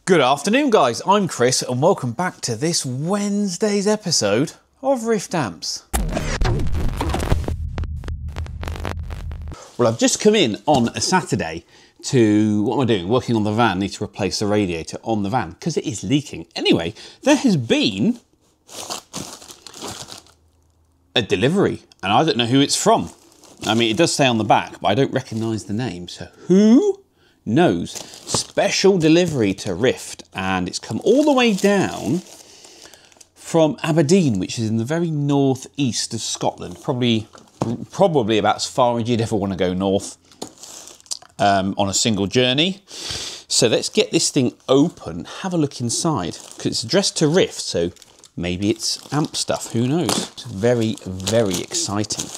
Good afternoon, guys. I'm Chris and welcome back to this Wednesday's episode of Rift Amps. Well, I've just come in on a Saturday to, what am I doing? Working on the van. Need to replace the radiator on the van because it is leaking. Anyway, there has been a delivery and I don't know who it's from. I mean, it does say on the back, but I don't recognise the name. So who knows? Special delivery to Rift, and it's come all the way down from Aberdeen, which is in the very northeast of Scotland. Probably about as far as you'd ever want to go north on a single journey. So let's get this thing open, have a look inside, because it's addressed to Rift, so maybe it's amp stuff, who knows? It's very, very exciting.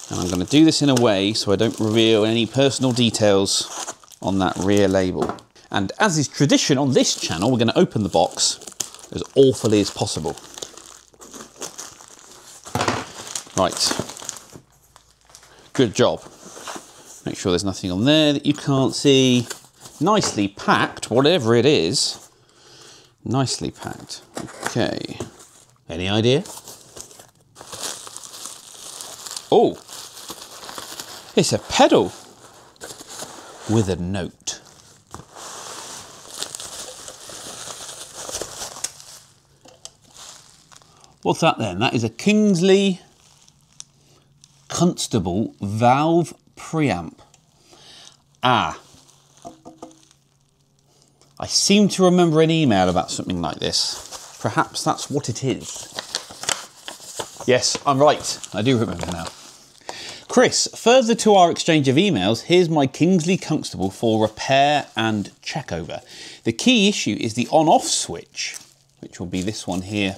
And I'm going to do this in a way so I don't reveal any personal details on that rear label. And as is tradition on this channel, we're going to open the box as awfully as possible. Right. Good job. Make sure there's nothing on there that you can't see. Nicely packed, whatever it is. Nicely packed. Okay. Any idea? Oh! It's a pedal with a note. What's that then? That is a Kingsley Constable valve preamp. Ah. I seem to remember an email about something like this. Perhaps that's what it is. Yes, I'm right. I do remember now. Chris, further to our exchange of emails, here's my Kingsley Constable for repair and checkover. The key issue is the on-off switch, which will be this one here.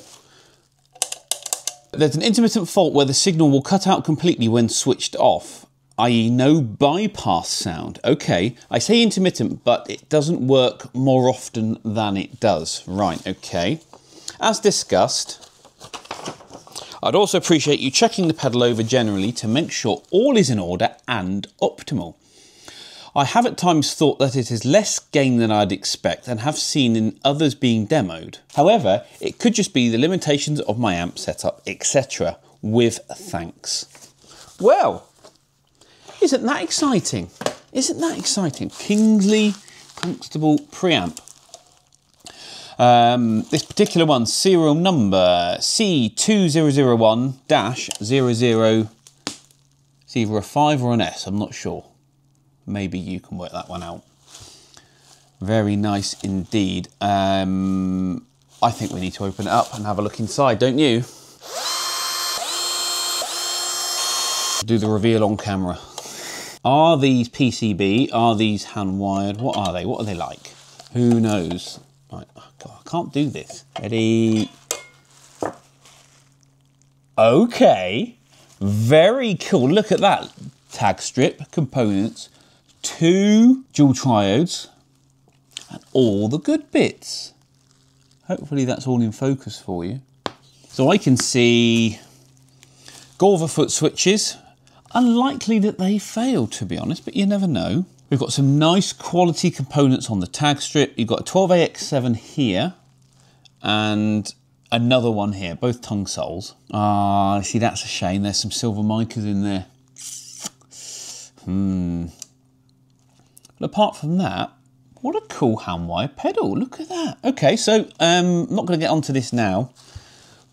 There's an intermittent fault where the signal will cut out completely when switched off, i.e. no bypass sound. Okay, I say intermittent, but it doesn't work more often than it does. Right, okay. As discussed, I'd also appreciate you checking the pedal over generally to make sure all is in order and optimal. I have at times thought that it is less gain than I'd expect and have seen in others being demoed. However, it could just be the limitations of my amp setup, etc. With thanks. Well, isn't that exciting? Isn't that exciting? Kingsley Constable preamp. This particular one, serial number C2001-00. It's either a 5 or an S, I'm not sure. Maybe you can work that one out. Very nice indeed. I think we need to open it up and have a look inside, don't you? Do the reveal on camera. Are these PCB? Are these hand wired? What are they? What are they like? Who knows? Right, oh God, I can't do this. Ready? Okay, very cool. Look at that tag strip, components, 2 dual triodes, and all the good bits. Hopefully that's all in focus for you. So I can see Gorva foot switches. Unlikely that they fail, to be honest, but you never know. We've got some nice quality components on the tag strip. You've got a 12AX7 here and another one here, both tongue soles. Ah, see, that's a shame. There's some silver micas in there. But apart from that, what a cool hand wire pedal. Look at that. Okay, so I'm not going to get onto this now,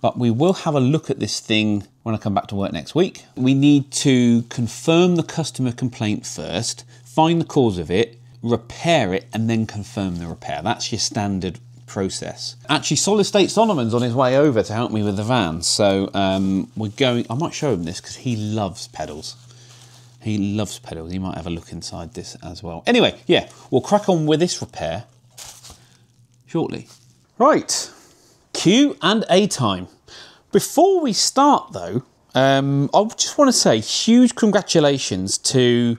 but we will have a look at this thing when I come back to work next week. We need to confirm the customer complaint first, find the cause of it, repair it, and then confirm the repair. That's your standard process. Actually, Solid State Solomon's on his way over to help me with the van. So we're going, I might show him this because he loves pedals. He loves pedals. He might have a look inside this as well. Anyway, yeah, we'll crack on with this repair shortly. Right, Q&A time. Before we start though, I just want to say huge congratulations to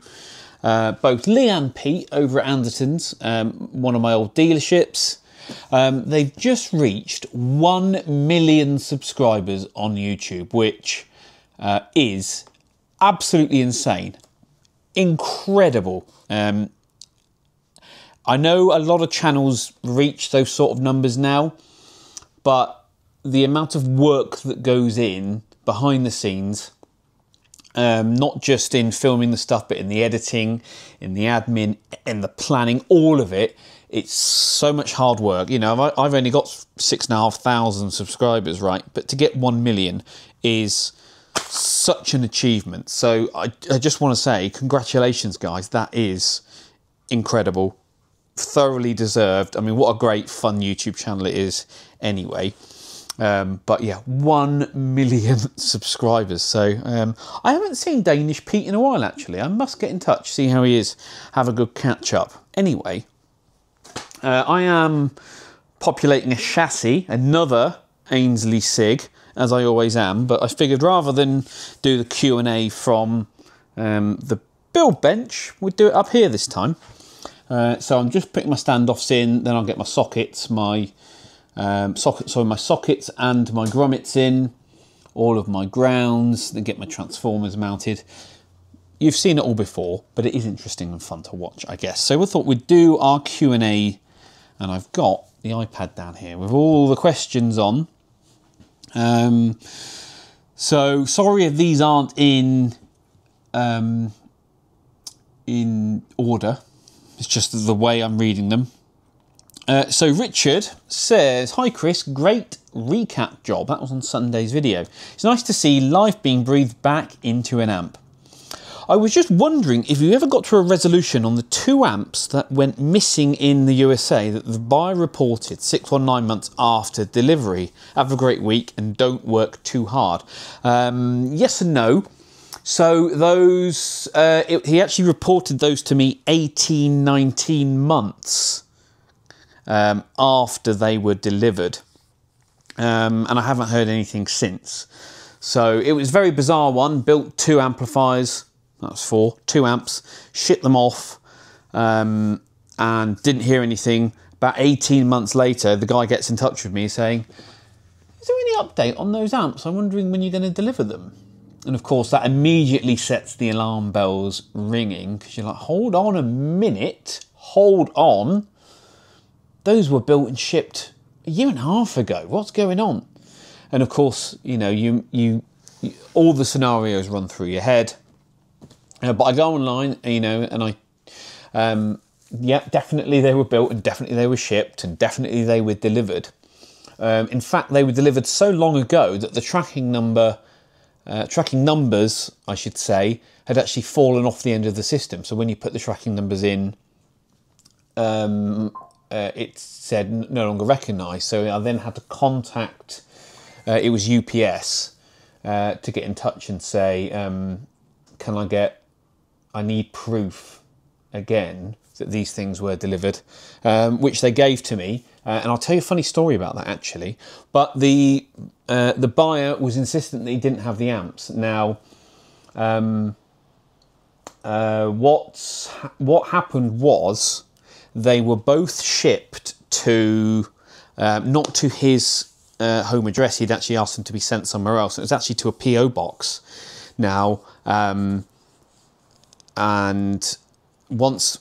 both Lee and Pete over at Anderton's, one of my old dealerships. They've just reached 1 million subscribers on YouTube, which is absolutely insane. Incredible. I know a lot of channels reach those sort of numbers now, but the amount of work that goes in behind the scenes, not just in filming the stuff, but in the editing, in the admin, in the planning, all of it, it's so much hard work. You know, I've only got 6,500 subscribers, right? But to get 1 million is such an achievement. So I just want to say congratulations, guys. That is incredible. Thoroughly deserved. I mean, what a great fun YouTube channel it is anyway. But yeah, 1 million subscribers. So I haven't seen Danish Pete in a while, actually. I must get in touch, see how he is, have a good catch up. Anyway, I am populating a chassis, another Ainsley Sig, as I always am, but I figured rather than do the Q&A from the build bench, we'd do it up here this time. So I'm just putting my standoffs in, then I'll get my sockets, my sockets and my grommets in, all of my grounds, then get my transformers mounted. You've seen it all before, but it is interesting and fun to watch, I guess. So we thought we'd do our Q&A, and I've got the iPad down here with all the questions on. So sorry if these aren't in order. It's just the way I'm reading them. So Richard says, "Hi Chris, great recap job. That was on Sunday's video. It's nice to see life being breathed back into an amp. I was just wondering if you ever got to a resolution on the 2 amps that went missing in the USA that the buyer reported 6 or 9 months after delivery. Have a great week and don't work too hard." Yes and no. So those, he actually reported those to me 18, 19 months after they were delivered. And I haven't heard anything since. So it was a very bizarre one. Built 2 amplifiers. That was 4, 2 amps, shipped them off, and didn't hear anything. About 18 months later, the guy gets in touch with me saying, "Is there any update on those amps? I'm wondering when you're going to deliver them." And of course, that immediately sets the alarm bells ringing, because you're like, hold on a minute, hold on. Those were built and shipped a year and a half ago. What's going on? And of course, you know, you all the scenarios run through your head. But I go online, you know, and yeah, definitely they were built and definitely they were shipped and definitely they were delivered. In fact, they were delivered so long ago that the tracking numbers, I should say, had actually fallen off the end of the system. So when you put the tracking numbers in, it said no longer recognised. So I then had to contact, it was UPS, to get in touch and say, I need proof again that these things were delivered, which they gave to me. And I'll tell you a funny story about that actually. But the buyer was insistent that he didn't have the amps. Now, what happened was they were both shipped to, not to his home address. He'd actually asked them to be sent somewhere else. It was actually to a PO box. Now, and once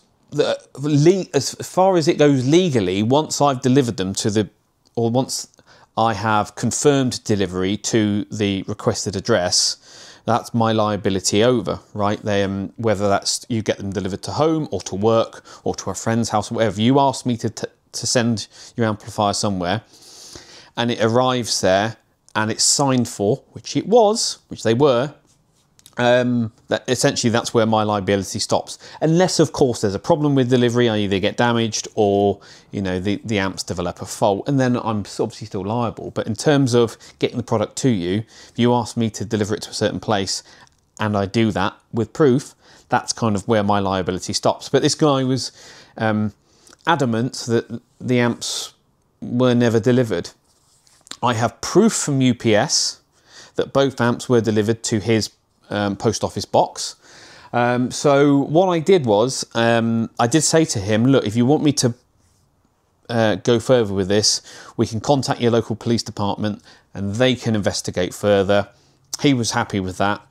as far as it goes legally, once I've delivered them to once I have confirmed delivery to the requested address, that's my liability over, right? Whether that's you get them delivered to home or to work or to a friend's house, or whatever. You ask me to send your amplifier somewhere, and it arrives there and it's signed for, which they were. That essentially that's where my liability stops, unless of course there's a problem with delivery, i.e. they get damaged, or you know the amps develop a fault, and then I'm obviously still liable. But in terms of getting the product to you, if you ask me to deliver it to a certain place and I do that with proof, that's kind of where my liability stops. But this guy was adamant that the amps were never delivered. I have proof from UPS that both amps were delivered to his post office box. So what I did was, I did say to him, look, if you want me to go further with this, we can contact your local police department and they can investigate further. He was happy with that.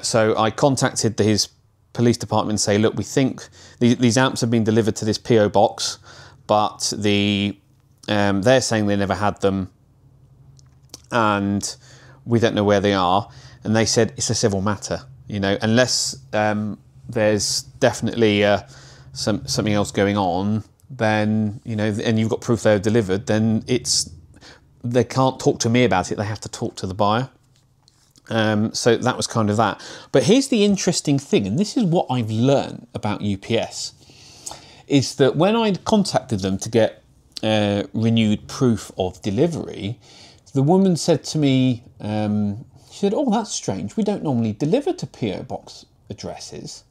So I contacted his police department and say, look, we think these amps have been delivered to this PO box, but they're saying they never had them, and we don't know where they are. And they said it's a civil matter, you know, unless there's definitely something else going on, then, you know, and you've got proof they're delivered, then they can't talk to me about it, they have to talk to the buyer. So that was kind of that. But here's the interesting thing, and this is what I've learned about UPS, is that when I contacted them to get renewed proof of delivery, the woman said to me, she said, oh, that's strange, we don't normally deliver to PO box addresses.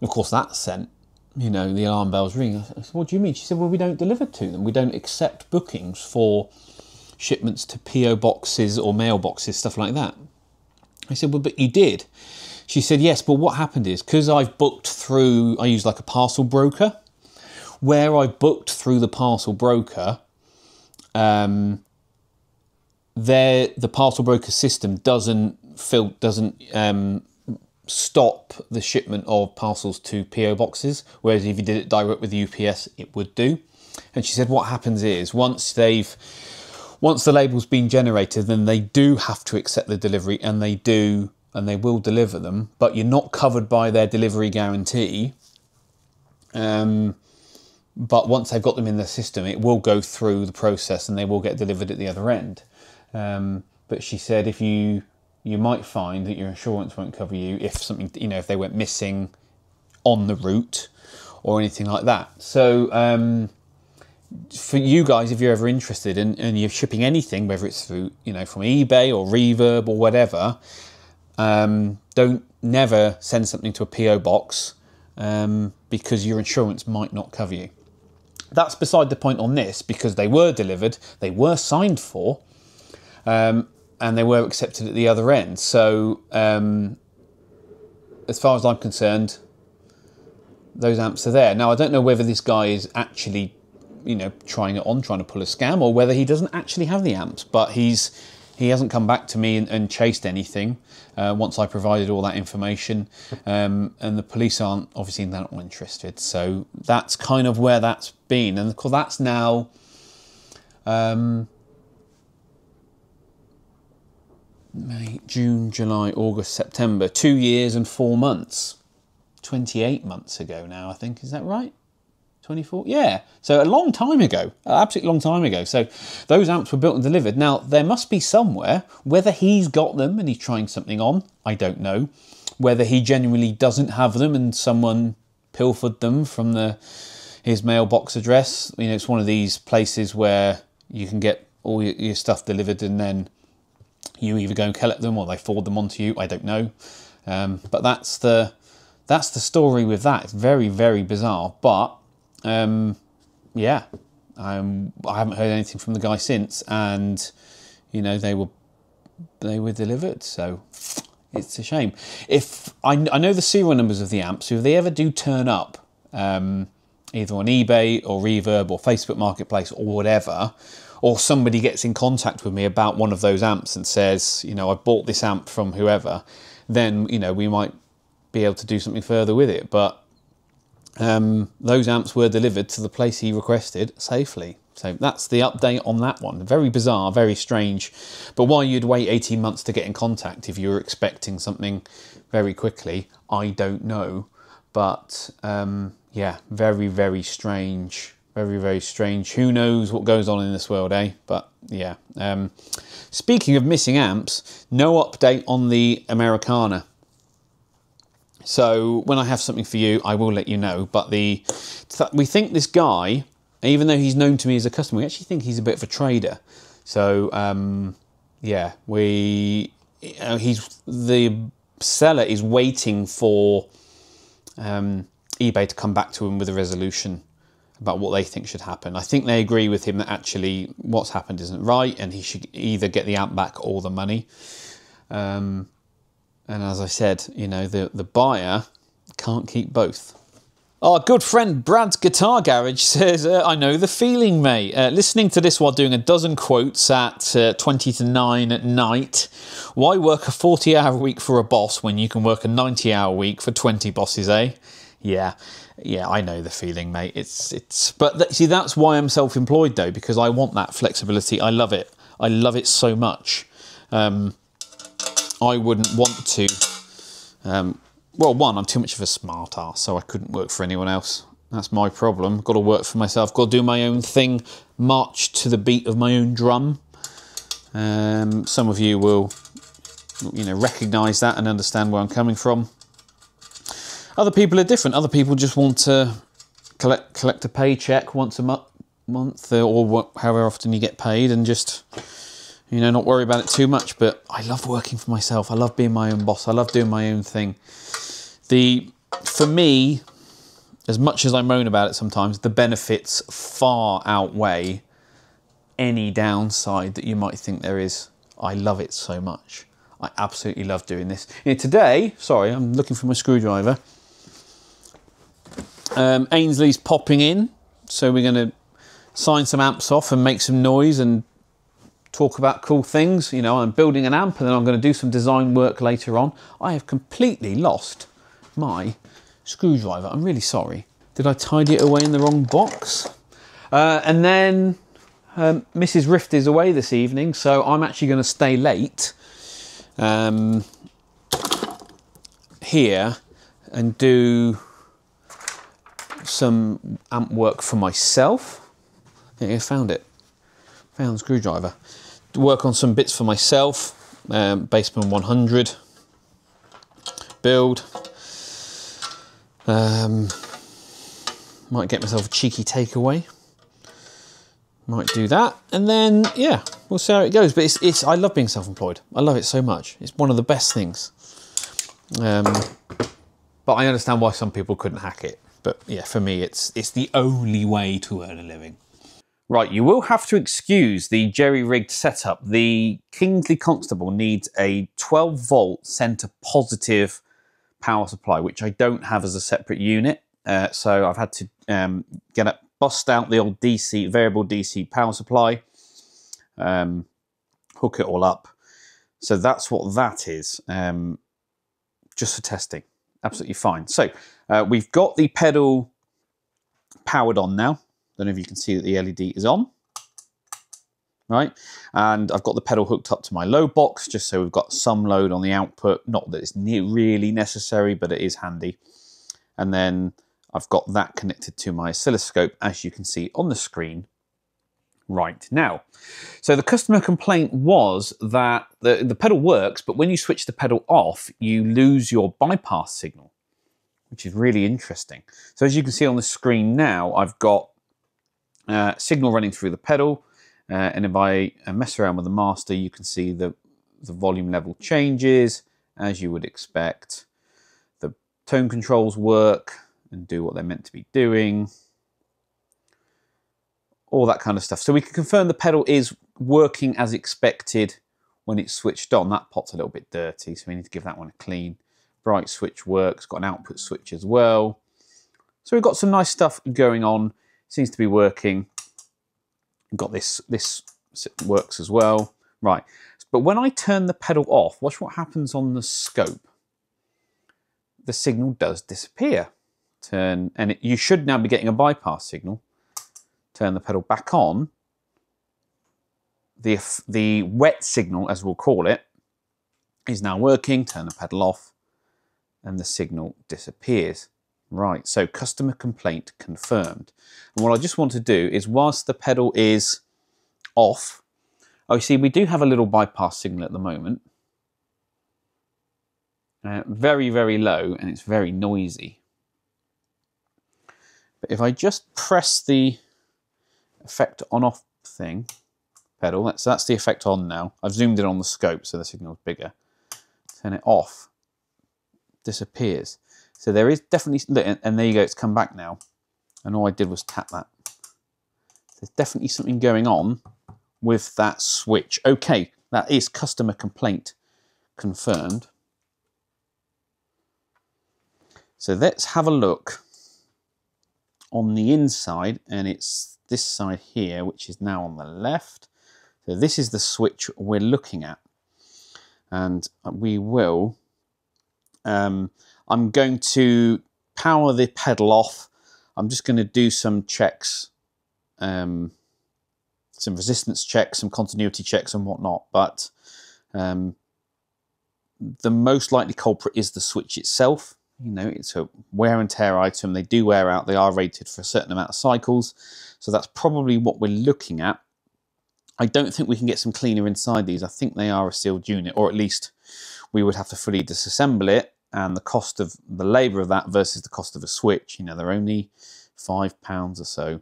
And of course that sent, you know, the alarm bells ring. I said, what do you mean? She said, well, we don't deliver to them. We don't accept bookings for shipments to PO boxes or mailboxes, stuff like that. I said, well, but you did. She said, yes, but what happened is, because I've booked through, I use like a parcel broker, where I booked through the parcel broker, the parcel broker system doesn't stop the shipment of parcels to PO boxes, whereas if you did it direct with UPS, it would do. And she said what happens is once the label's been generated, then they do have to accept the delivery, and they will deliver them, but you're not covered by their delivery guarantee. But once they've got them in the system, it will go through the process and they will get delivered at the other end. But she said if you might find that your insurance won't cover you if something, you know, if they went missing on the route or anything like that. So for you guys, if you're ever interested and you're shipping anything, whether it's through, you know, from eBay or Reverb or whatever, don't never send something to a PO box because your insurance might not cover you. That's beside the point on this, because they were delivered, they were signed for, and they were accepted at the other end. So as far as I'm concerned, those amps are there. Now, I don't know whether this guy is actually, you know, trying to pull a scam, or whether he doesn't actually have the amps, but he hasn't come back to me and chased anything once I provided all that information, and the police aren't obviously not interested. So that's kind of where that's been, and of course that's now May, June, July, August, September, 2 years and 4 months, 28 months ago now, I think. Is that right? 24? Yeah. So a long time ago, an absolutely long time ago. So those amps were built and delivered. Now, there must be somewhere, whether he's got them and he's trying something on, I don't know. Whether he genuinely doesn't have them and someone pilfered them from his mailbox address. You know, it's one of these places where you can get all your stuff delivered and then you either go and collect them or they forward them on to you. I don't know. But that's the story with that. It's very, very bizarre. But yeah, I haven't heard anything from the guy since, and you know they were delivered. So it's a shame. If I know the serial numbers of the amps, so if they ever do turn up, either on eBay or Reverb or Facebook Marketplace or whatever, or somebody gets in contact with me about one of those amps and says, you know, I bought this amp from whoever, then you know we might be able to do something further with it. But those amps were delivered to the place he requested safely. So that's the update on that one. Very bizarre, very strange. But why you'd wait 18 months to get in contact if you were expecting something very quickly, I don't know. But yeah, very, very strange. Very, very strange. Who knows what goes on in this world, eh? But yeah. Speaking of missing amps, no update on the Americana. So when I have something for you, I will let you know. But we think this guy, even though he's known to me as a customer, we actually think he's a bit of a trader. So yeah, the seller is waiting for eBay to come back to him with a resolution about what they think should happen. I think they agree with him that actually what's happened isn't right, and he should either get the amp back or the money. And as I said, you know, the buyer can't keep both. Our good friend Brad's Guitar Garage says, I know the feeling, mate. Listening to this while doing a dozen quotes at 20 to 9 at night. Why work a 40-hour week for a boss when you can work a 90-hour week for 20 bosses, eh? Yeah, I know the feeling, mate. But see, that's why I'm self-employed, though, because I want that flexibility. I love it. I love it so much. I wouldn't want to... well, one, I'm too much of a smart ass, so I couldn't work for anyone else. That's my problem. Got to work for myself. Got to do my own thing. March to the beat of my own drum. Some of you will, recognise that and understand where I'm coming from. Other people are different. Other people just want to collect a paycheck once a month or however often you get paid and just, not worry about it too much. But I love working for myself. I love being my own boss. I love doing my own thing. For me, as much as I moan about it sometimes, the benefits far outweigh any downside that you might think there is. I love it so much. I absolutely love doing this. Today, sorry, I'm looking for my screwdriver. Ainsley's popping in, so we're going to sign some amps off and make some noise and talk about cool things. I'm building an amp and then I'm going to do some design work later on. I have completely lost my screwdriver. I'm really sorry. Did I tidy it away in the wrong box? And then Mrs. Rift is away this evening, so I'm actually going to stay late here and do some amp work for myself. Yeah, I found it. Found the screwdriver. Work on some bits for myself. Bassman 100 build. Might get myself a cheeky takeaway. Might do that, and then yeah, we'll see how it goes. But I love being self-employed. I love it so much. It's one of the best things. But I understand why some people couldn't hack it. But yeah, for me, it's the only way to earn a living. Right, you will have to excuse the jerry-rigged setup. The Kingsley Constable needs a 12-volt centre positive power supply, which I don't have as a separate unit. So I've had to bust out the old variable DC power supply, hook it all up. So that's what that is, just for testing. Absolutely fine. So we've got the pedal powered on now. Don't know if you can see that the LED is on. Right, and I've got the pedal hooked up to my load box, just so we've got some load on the output. Not that it's really necessary, but it is handy. And then I've got that connected to my oscilloscope, as you can see on the screen right now. So the customer complaint was that the pedal works, but when you switch the pedal off, you lose your bypass signal, which is really interesting. So as you can see on the screen now, I've got signal running through the pedal. And if I mess around with the master, you can see the volume level changes, as you would expect. The tone controls work and do what they're meant to be doing. All that kind of stuff. So we can confirm the pedal is working as expected when it's switched on. That pot's a little bit dirty, so we need to give that one a clean. Bright switch works, got an output switch as well. So we've got some nice stuff going on. Seems to be working. Got this works as well. Right, but when I turn the pedal off, watch what happens on the scope. The signal does disappear. You should now be getting a bypass signal. Turn the pedal back on. The wet signal, as we'll call it, is now working. Turn the pedal off, and the signal disappears. Right, so customer complaint confirmed. And what I just want to do is, whilst the pedal is off, you see we do have a little bypass signal at the moment. Very, very low, and it's very noisy. But if I just press the effect on-off thing, pedal, that's the effect on now. I've zoomed in on the scope, so the signal's bigger. Turn it off, disappears. So there is definitely, and there you go, it's come back now. And all I did was tap that. There's definitely something going on with that switch. Okay, that is customer complaint confirmed. So let's have a look on the inside, and it's this side here, which is now on the left. So this is the switch we're looking at. And we will, I'm going to power the pedal off. I'm just going to do some checks, some resistance checks, some continuity checks and whatnot. But the most likely culprit is the switch itself. You know, it's a wear and tear item. They do wear out. They are rated for a certain amount of cycles. So that's probably what we're looking at. I don't think we can get some cleaner inside these. I think they are a sealed unit, or at least we would have to fully disassemble it. And the cost of the labour of that versus the cost of a switch, you know, they're only £5 or so.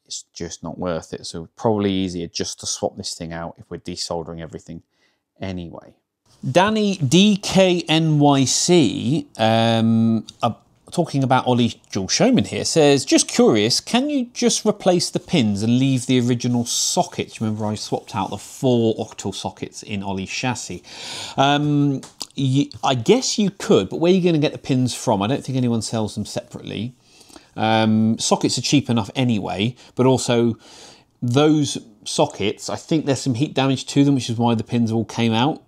It's just not worth it. So probably easier just to swap this thing out if we're desoldering everything anyway. Danny DKNYC, talking about Ollie Dual Showman here, says, just curious, can you just replace the pins and leave the original sockets? Remember I swapped out the 4 octal sockets in Ollie's chassis. I guess you could, but where are you going to get the pins from? I don't think anyone sells them separately. Sockets are cheap enough anyway, but also those sockets, I think there's some heat damage to them, which is why the pins all came out.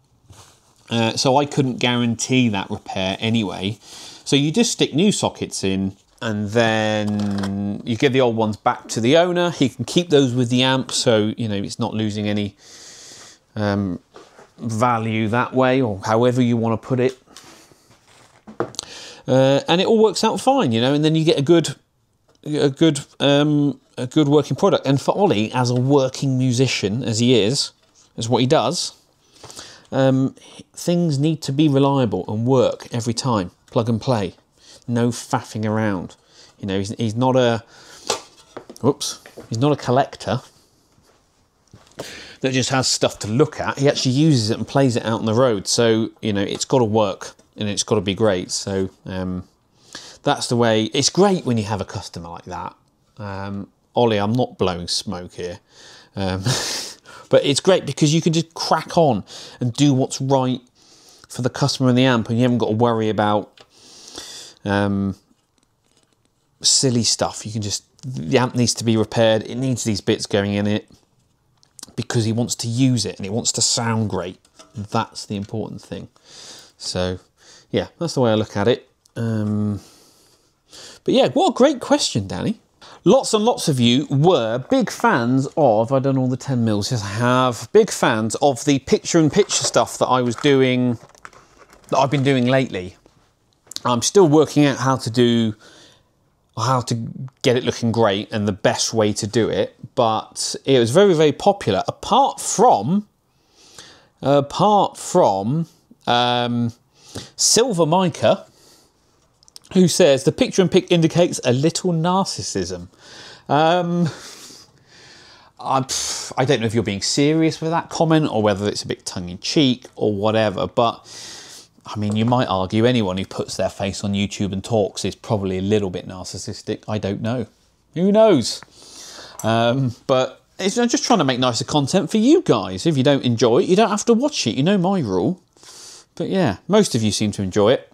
So I couldn't guarantee that repair anyway. So you just stick new sockets in, and then you give the old ones back to the owner. He can keep those with the amp, so you know it's not losing any value that way, or however you want to put it. And it all works out fine, you know. And then you get a good working product. And for Ollie, as a working musician, as he is what he does, things need to be reliable and work every time. Plug and play, no faffing around. You know, he's not a collector that just has stuff to look at. He actually uses it and plays it out on the road. So you know, it's got to work and it's got to be great. So that's the way. It's great when you have a customer like that. Ollie, I'm not blowing smoke here, but it's great because you can just crack on and do what's right for the customer and the amp, and you haven't got to worry about silly stuff. You can just, the amp needs to be repaired, it needs these bits going in it because he wants to use it and it wants to sound great. That's the important thing. So yeah, that's the way I look at it. But yeah, what a great question, Danny. Lots and lots of you were big fans of, I've done all the 10 mils, yes I have, big fans of the picture-in-picture stuff that I was doing, that I've been doing lately. I'm still working out how to get it looking great and the best way to do it, but it was very, very popular. Apart from Silver Micah, who says the picture-in-pic indicates a little narcissism. I don't know if you're being serious with that comment or whether it's a bit tongue-in-cheek or whatever, but I mean, you might argue anyone who puts their face on YouTube and talks is probably a little bit narcissistic. I don't know. Who knows? But I'm just trying to make nicer content for you guys. If you don't enjoy it, you don't have to watch it. You know my rule. But yeah, most of you seem to enjoy it.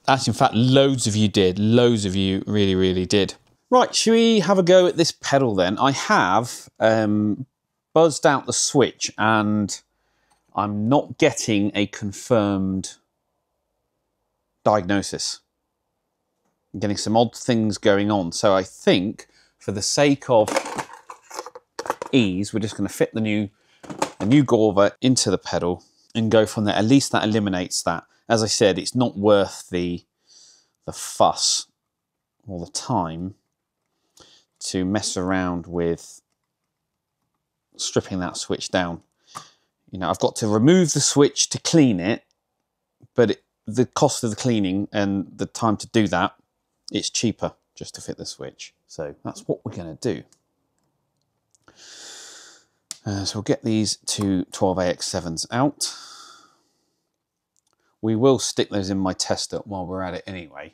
Actually, in fact, loads of you did. Loads of you really, really did. Right, should we have a go at this pedal then? I have buzzed out the switch and I'm not getting a confirmed diagnosis. I'm getting some odd things going on. So I think for the sake of ease, we're just going to fit the new Gorva into the pedal and go from there. At least that eliminates that. As I said, it's not worth the fuss all the time to mess around with stripping that switch down. You know, I've got to remove the switch to clean it, but the cost of the cleaning and the time to do that, it's cheaper just to fit the switch. So that's what we're going to do. So we'll get these two 12AX7s out. We will stick those in my tester while we're at it anyway.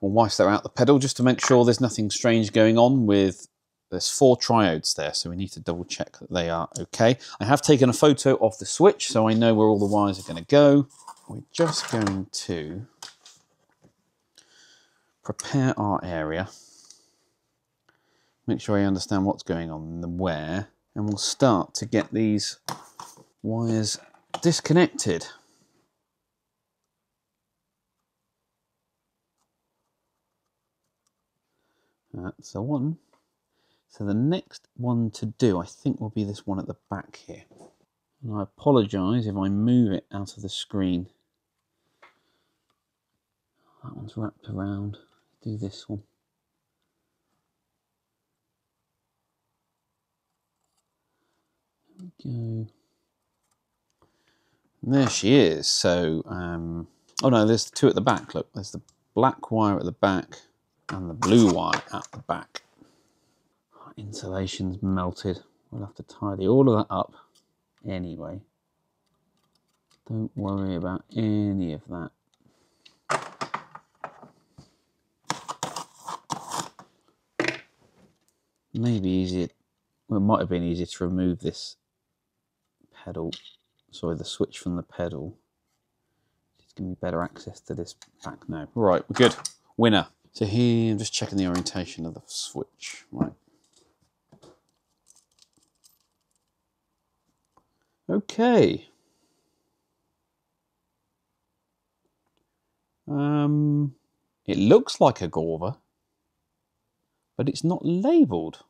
Whilst they're out the pedal, just to make sure there's nothing strange going on with, there's 4 triodes there, so we need to double check that they are okay. I have taken a photo of the switch, so I know where all the wires are going to go. We're just going to prepare our area. Make sure I understand what's going on and the where, and we'll start to get these wires disconnected. That's the one. So the next one to do, I think, will be this one at the back here. And I apologise if I move it out of the screen. That one's wrapped around. Do this one. There we go. And there she is. So, oh no, there's two at the back. Look, there's the black wire at the back and the blue wire at the back. Insulation's melted. We'll have to tidy all of that up anyway. Don't worry about any of that. Maybe easier, well, it might have been easier to remove this pedal, sorry, the switch from the pedal. It's giving me better access to this back now. All right, we're good. Winner. So here, I'm just checking the orientation of the switch. Right. Okay. It looks like a Gorva, but it's not labelled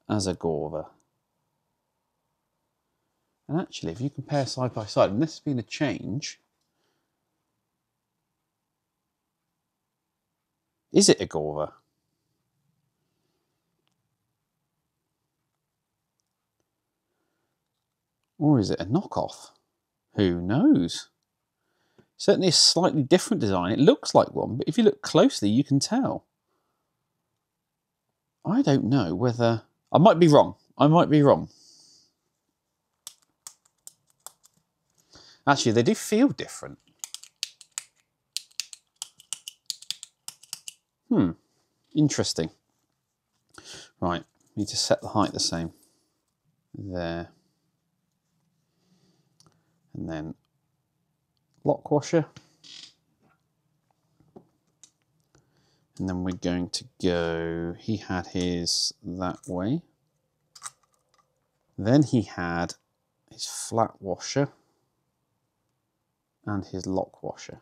as a Gorva. And actually, if you compare side by side, and this has been a change, is it a Gorva? Or is it a knockoff? Who knows? Certainly a slightly different design. It looks like one, but if you look closely, you can tell. I don't know whether... I might be wrong. I might be wrong. Actually, they do feel different. Interesting. Right, need to set the height the same. There. And then lock washer. And then we're going to go, he had his that way. Then he had his flat washer and his lock washer.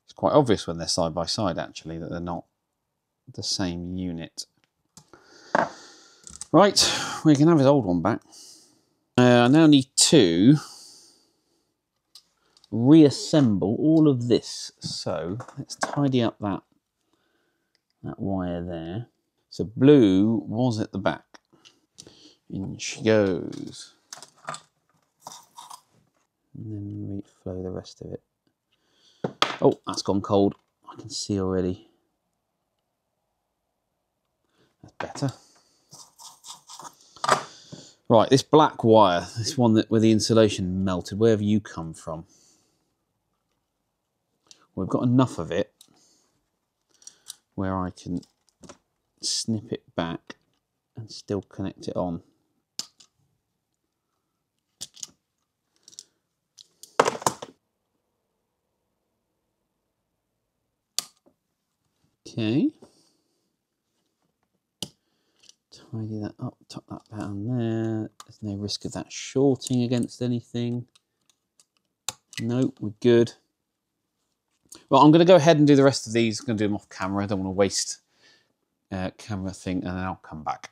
It's quite obvious when they're side by side actually that they're not the same unit. Right, we can have his old one back. I now need to reassemble all of this. So let's tidy up that wire there. So blue was at the back. In she goes. And then reflow the rest of it. Oh, that's gone cold. I can see already. That's better. Right, this black wire, this one where the insulation melted, where have you come from? We've got enough of it where I can snip it back and still connect it on. Okay. Tidy that up, tuck that down there. There's no risk of that shorting against anything. Nope, we're good. Well, I'm going to go ahead and do the rest of these. I'm going to do them off camera. I don't want to waste camera thing, and then I'll come back.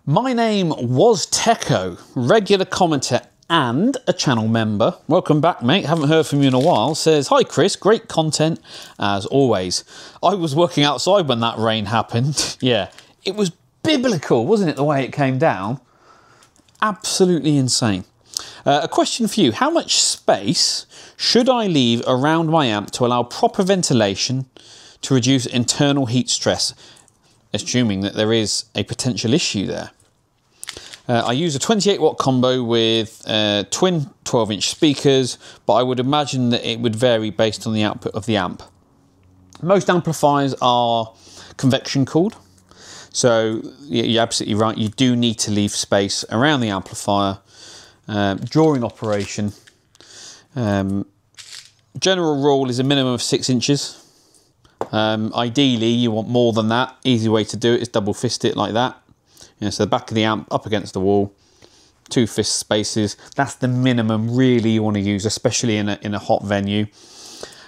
My name was Techo, regular commenter and a channel member. Welcome back, mate. Haven't heard from you in a while. Says, hi, Chris. Great content, as always. I was working outside when that rain happened. Yeah, it was biblical, wasn't it, the way it came down? Absolutely insane. A question for you. How much space should I leave around my amp to allow proper ventilation to reduce internal heat stress, assuming that there is a potential issue there? I use a 28 watt combo with twin 12-inch speakers, but I would imagine that it would vary based on the output of the amp. Most amplifiers are convection cooled. So you're absolutely right, you do need to leave space around the amplifier during operation General rule is a minimum of 6 inches. Ideally, you want more than that. Easy way to do it is double fist it like that. You know, so the back of the amp up against the wall, 2 fist spaces. That's the minimum really you want to use, especially in a hot venue.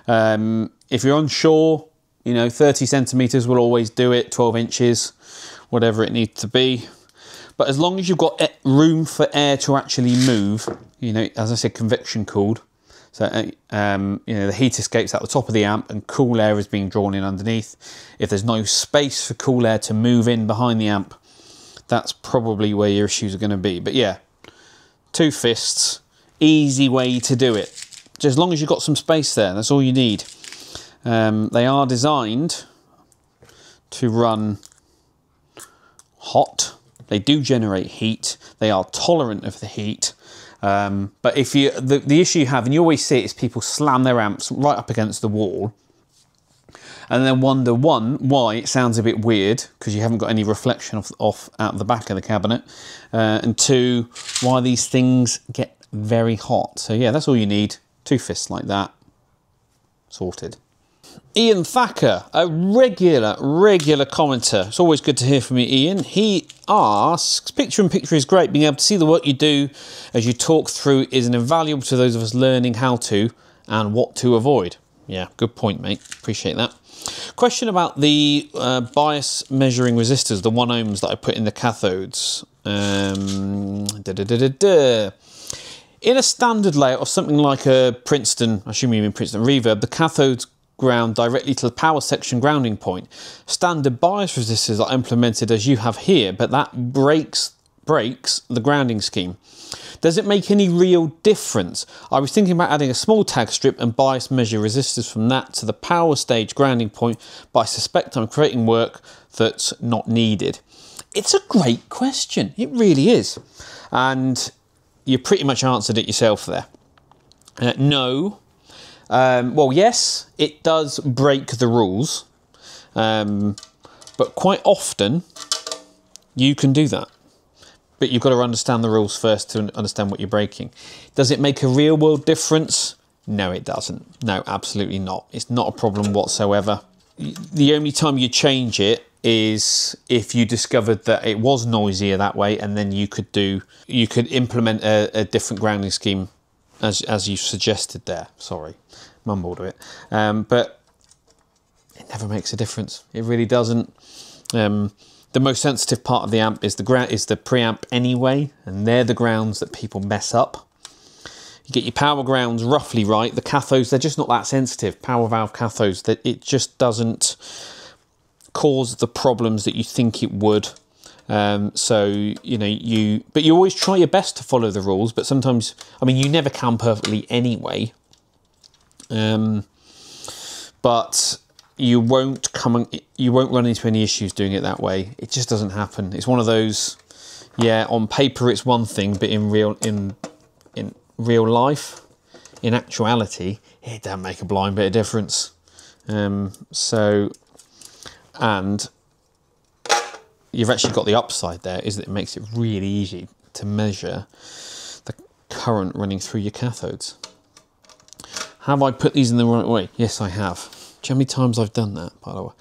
If you're unsure, you know, 30 centimeters will always do it, 12 inches, whatever it needs to be. But as long as you've got room for air to actually move, you know, as I said, convection cooled. So, you know, the heat escapes out the top of the amp and cool air is being drawn in underneath. If there's no space for cool air to move in behind the amp, that's probably where your issues are going to be. But yeah, 2 fists, easy way to do it. Just as long as you've got some space there, that's all you need. They are designed to run hot. They do generate heat. They are tolerant of the heat. But if you, the issue you have, and you always see it, is people slam their amps right up against the wall and then wonder, one, why it sounds a bit weird because you haven't got any reflection off out the back of the cabinet, and 2, why these things get very hot. So yeah, that's all you need. 2 fists like that, sorted. Ian Thacker, a regular commenter. It's always good to hear from you, Ian. He asks, picture-in-picture is great. Being able to see the work you do as you talk through is invaluable to those of us learning how to and what to avoid. Yeah, good point, mate. Appreciate that. Question about the bias measuring resistors, the 1 ohms that I put in the cathodes. In a standard layout of something like a Princeton, I assume you mean Princeton Reverb, the cathodes ground directly to the power section grounding point. Standard bias resistors are implemented as you have here, but that breaks the grounding scheme. Does it make any real difference? I was thinking about adding a small tag strip and bias measure resistors from that to the power stage grounding point, but I suspect I'm creating work that's not needed. It's a great question. It really is. And you pretty much answered it yourself there. No. Well, yes, it does break the rules, but quite often you can do that. But you've got to understand the rules first to understand what you're breaking. Does it make a real world difference? No, it doesn't. No, absolutely not. It's not a problem whatsoever. The only time you change it is if you discovered that it was noisier that way, and then you could implement a different grounding scheme as you suggested there. Sorry, mumbled a bit. But it never makes a difference. It really doesn't. The most sensitive part of the amp is the preamp anyway, and they're the grounds that people mess up. You get your power grounds roughly right. The cathodes, they're just not that sensitive. Power valve cathodes, that it just doesn't cause the problems that you think it would. So, you know, but you always try your best to follow the rules, but sometimes, I mean, you never can perfectly anyway. But you won't run into any issues doing it that way. It just doesn't happen. It's one of those, yeah, on paper it's one thing, but in real life, in actuality, it doesn't make a blind bit of difference. And you've actually got the upside there, is that it makes it really easy to measure the current running through your cathodes. Have I put these in the right way? Yes, I have. Do you know how many times I've done that, by the way?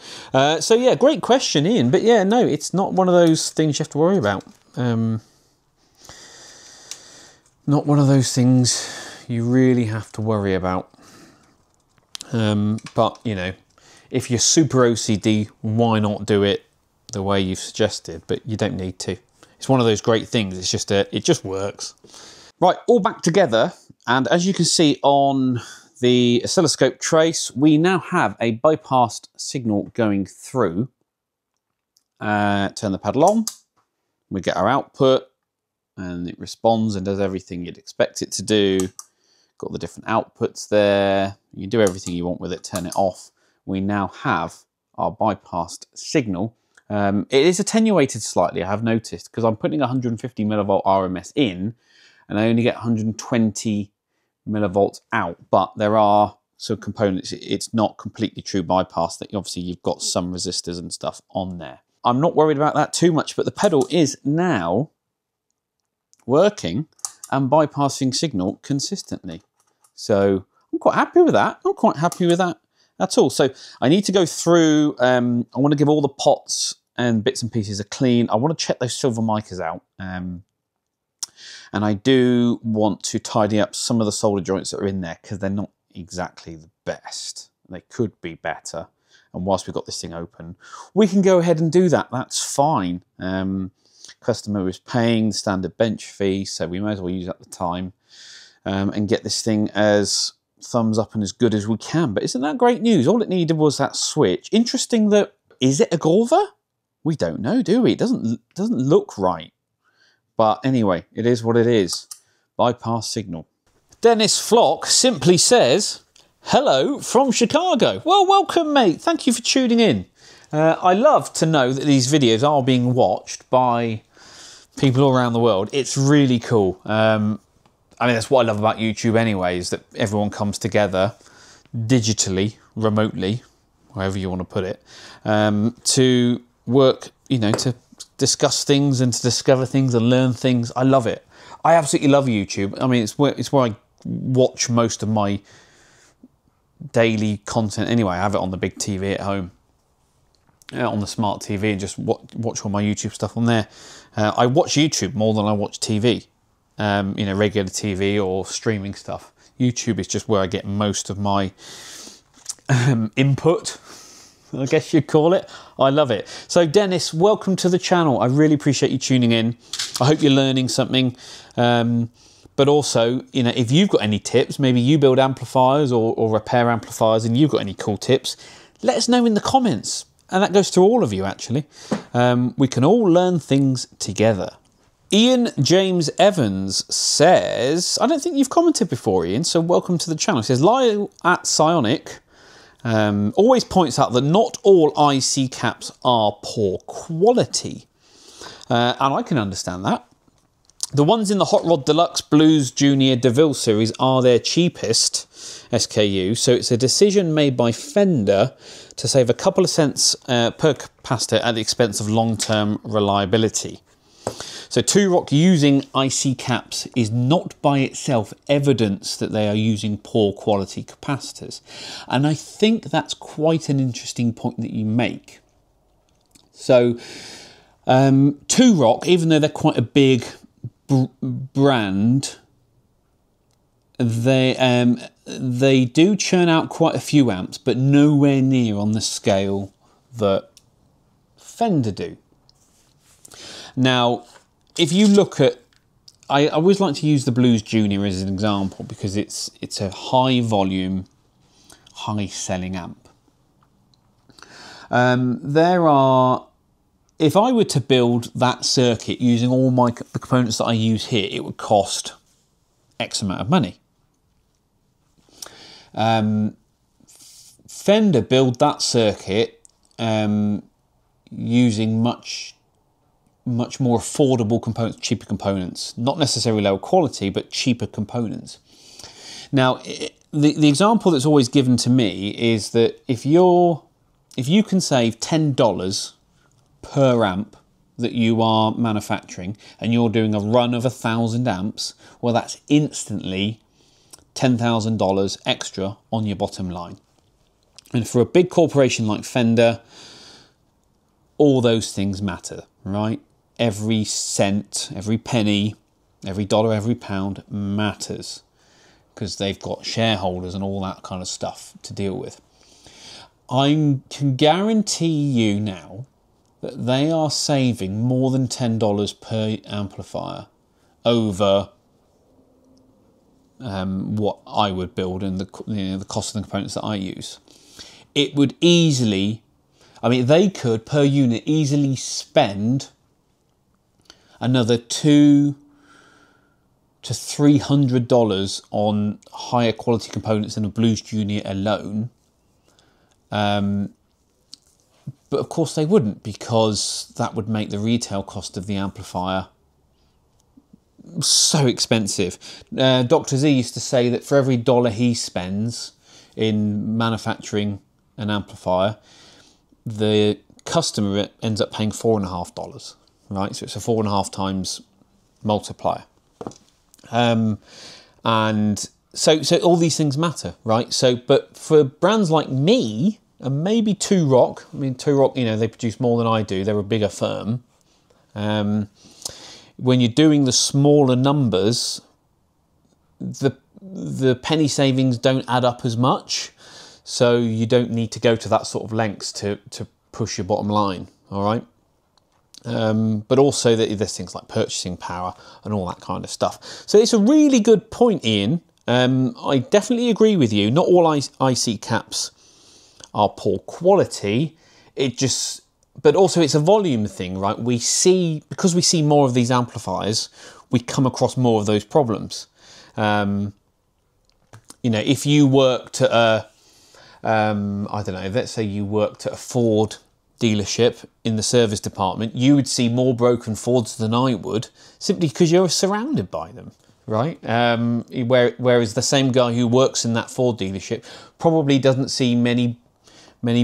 So yeah, great question, Ian. But yeah, no, it's not one of those things you have to worry about. Not one of those things you really have to worry about. But, you know, if you're super OCD, why not do it the way you've suggested? But you don't need to. It's one of those great things. It's just it just works. Right, all back together. And as you can see on the oscilloscope trace, we now have a bypassed signal going through. Turn the pedal on. We get our output, and it responds and does everything you'd expect it to do. Got the different outputs there. You can do everything you want with it, turn it off. We now have our bypassed signal. It is attenuated slightly, I have noticed, because I'm putting 150 millivolt RMS in, and I only get 120 millivolts out, but there are some components. It's not completely true bypass, that obviously you've got some resistors and stuff on there. I'm not worried about that too much, but the pedal is now working and bypassing signal consistently. So I'm quite happy with that. I'm quite happy with that at all. So I need to go through, I want to give all the pots and bits and pieces a clean. I want to check those silver micas out. And I do want to tidy up some of the solder joints that are in there because they're not exactly the best. They could be better. And whilst we've got this thing open, we can go ahead and do that. That's fine. Customer is paying the standard bench fee, so we may as well use up the time and get this thing as thumbs up and as good as we can. But isn't that great news? All it needed was that switch. Interesting that, is it a Golver? We don't know, do we? It doesn't look right. But anyway, it is what it is. Bypass signal. Dennis Flock simply says, hello from Chicago. Well, welcome, mate. Thank you for tuning in. I love to know that these videos are being watched by people all around the world. It's really cool. I mean, that's what I love about YouTube anyway, is that everyone comes together digitally, remotely, however you want to put it, to work, you know, to discuss things and to discover things and learn things. I love it. I absolutely love YouTube. I mean, it's where I watch most of my daily content anyway. I have it on the big TV at home, on the smart TV, and just watch all my YouTube stuff on there. I watch YouTube more than I watch TV, you know, regular TV or streaming stuff. YouTube is just where I get most of my input, I guess you'd call it. I love it. So Dennis, welcome to the channel. I really appreciate you tuning in. I hope you're learning something. But also, you know, if you've got any tips, maybe you build amplifiers or repair amplifiers and you've got any cool tips, let us know in the comments. And that goes to all of you, actually. We can all learn things together. Ian James Evans says, I don't think you've commented before, Ian, so welcome to the channel. He says, Lyle at Psionic always points out that not all IC caps are poor quality. And I can understand that. The ones in the Hot Rod Deluxe, Blues, Junior, DeVille series are their cheapest SKU, so it's a decision made by Fender to save a couple of cents per capacitor at the expense of long-term reliability. So Two-Rock using IC caps is not by itself evidence that they are using poor quality capacitors. And I think that's quite an interesting point that you make. So Two-Rock, even though they're quite a big brand, they do churn out quite a few amps, but nowhere near on the scale that Fender do. Now, if you look at, I always like to use the Blues Junior as an example because it's a high volume, high selling amp. If I were to build that circuit using all the components that I use here, it would cost X amount of money. Fender build that circuit using much more affordable components, cheaper components, not necessarily lower quality, but cheaper components. Now, the example that's always given to me is that if you can save $10 per amp that you are manufacturing and you're doing a run of 1,000 amps, well, that's instantly $10,000 extra on your bottom line. And for a big corporation like Fender, all those things matter, right? Every cent, every penny, every dollar, every pound matters because they've got shareholders and all that kind of stuff to deal with. I can guarantee you now that they are saving more than $10 per amplifier over what I would build and the cost of the components that I use. It would easily, I mean, they could per unit easily spend another $200 to $300 on higher quality components than a Blues Junior alone. But of course they wouldn't, because that would make the retail cost of the amplifier so expensive. Dr. Z used to say that for every dollar he spends in manufacturing an amplifier, the customer ends up paying $4.50, right? So it's a 4.5 times multiplier. And So all these things matter, right? So, but for brands like me, and maybe Two Rock, I mean, Two Rock, you know, they produce more than I do. They're a bigger firm. When you're doing the smaller numbers, the penny savings don't add up as much. So you don't need to go to that sort of lengths to push your bottom line, all right? But also there's things like purchasing power and all that kind of stuff. So it's a really good point, Ian. I definitely agree with you. Not all IC caps are poor quality. But also it's a volume thing, right? Because we see more of these amplifiers, we come across more of those problems. You know, if you worked at I don't know, let's say you worked at a Ford dealership in the service department, you would see more broken Fords than I would, simply because you're surrounded by them, right? Whereas the same guy who works in that Ford dealership probably doesn't see many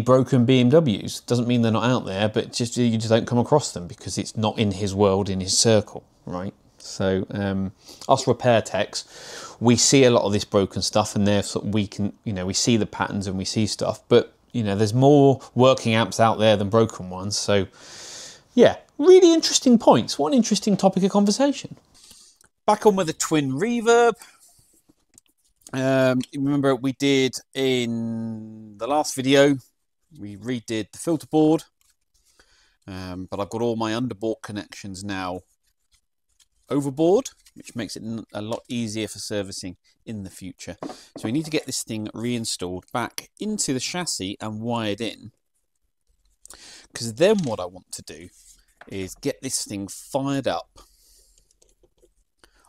broken BMWs. Doesn't mean they're not out there, but you just don't come across them because it's not in his world, in his circle, right? So us repair techs, we see a lot of this broken stuff, and therefore we can, you know, we see the patterns and we see stuff, but you know, there's more working amps out there than broken ones. So yeah, really interesting points. What an interesting topic of conversation. Back on with the twin reverb. Remember we did in the last video, we redid the filter board, but I've got all my underboard connections now overboard, which makes it a lot easier for servicing in the future. So we need to get this thing reinstalled back into the chassis and wired in, because then what I want to do is get this thing fired up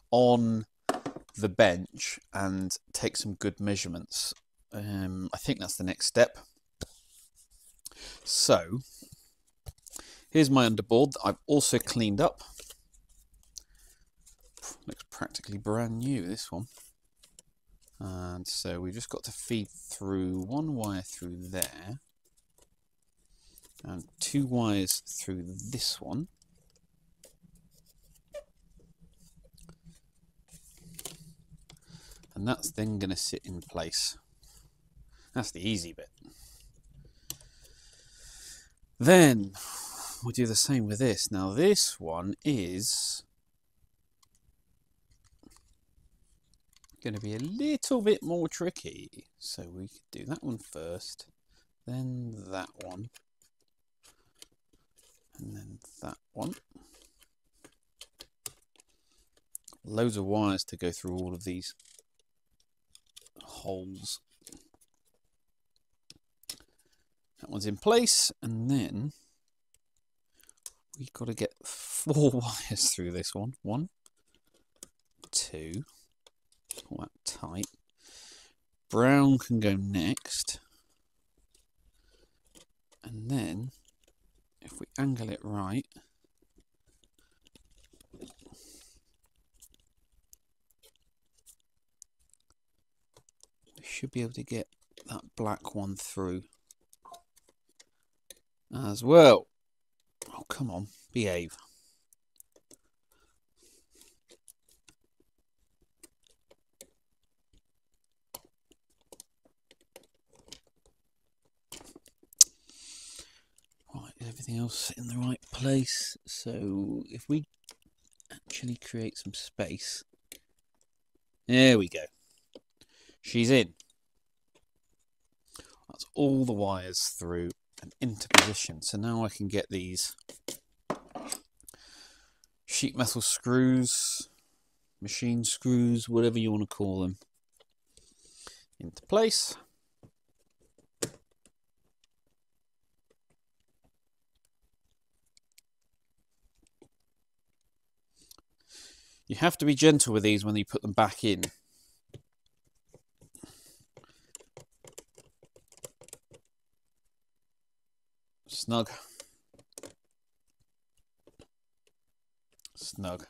on the bench and take some good measurements. I think that's the next step. So here's my underboard that I've also cleaned up. Looks practically brand new, this one. And so we just got to feed through one wire through there and two wires through this one. And that's then going to sit in place. That's the easy bit. Then we'll do the same with this. Now this one is going to be a little bit more tricky. So we could do that one first, then that one, and then that one. Loads of wires to go through all of these holes. That one's in place, and then we've got to get 4 wires through this one. 1, 2, all that tight. Brown can go next, and then if we angle it right, we should be able to get that black one through as well. Oh, come on, behave. Right, is everything else in the right place? So if we actually create some space, there we go. She's in. That's all the wires through and into position. So now I can get these sheet metal screws, machine screws, whatever you want to call them, into place. You have to be gentle with these when you put them back in. Snug. Snug.